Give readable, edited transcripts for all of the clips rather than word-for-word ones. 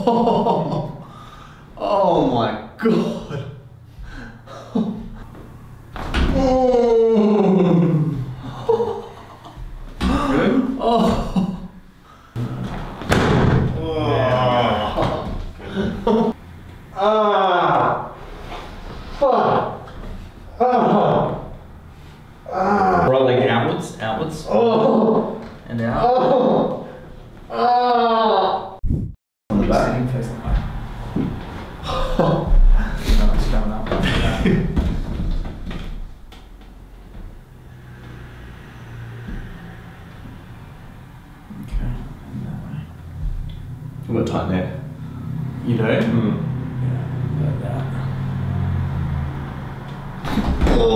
Oh, oh my God. Good? Oh. Right leg outwards, outwards. And out. On the back. Facing the back. It's coming up. Okay, and that way. I've got a tight neck. You do? Mm. Yeah, like that. Oh,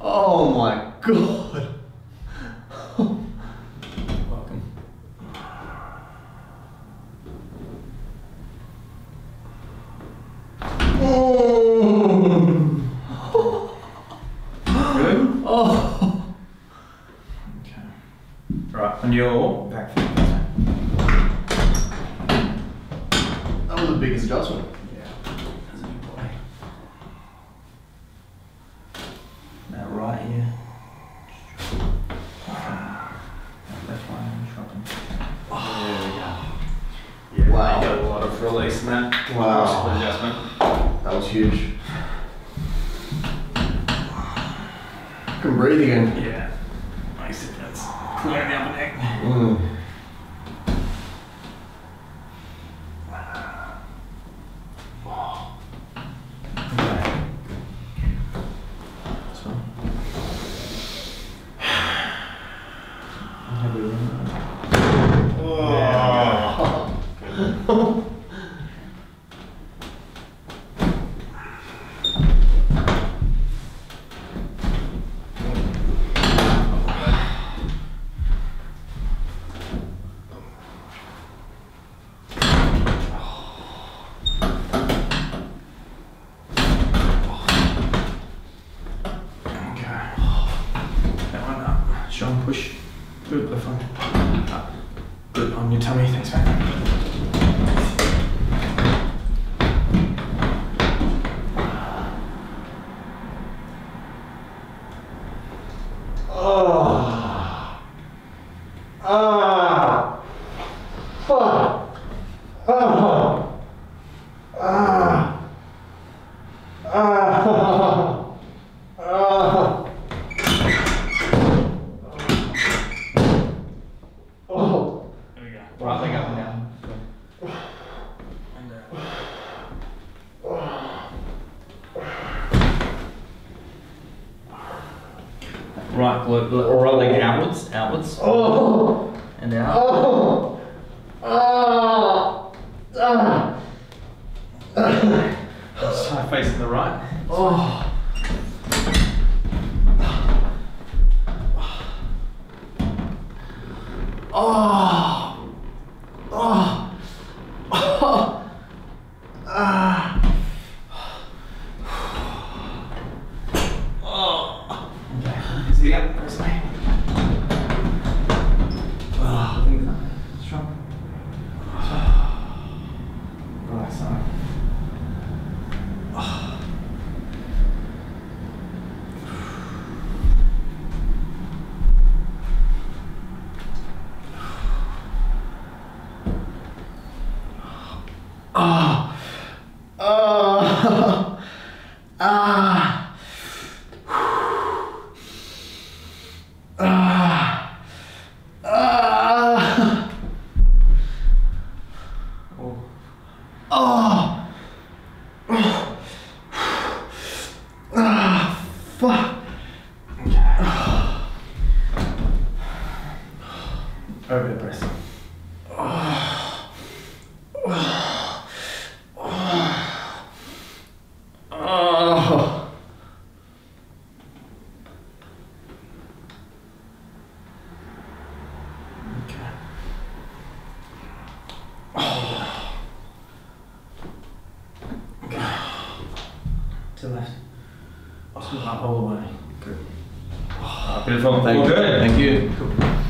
oh my God. Welcome. Good? Oh. Okay. Right, on your back foot. That was the biggest adjustment. Yeah. That's a good boy. Now right here. Left one and dropping. There we go. Yeah, Wow. you got a lot of release in that. Wow. Split adjustment. That was huge. I can breathe again. Yeah. Nice difference. Clear the upper neck. Mm. Okay. So. Have we run that? Oh. Strong push. Good, left one. Up. Good on your tummy, thanks mate. There we go. Right leg up and down. And right leg outwards, outwards. And out. Side facing the right. Okay, easy up, press me. Strong. Right side. Fuck. Over the press. Okay. Okay. To the left. Up all the way. Good. Beautiful. Thank you. Good. Thank you. Cool.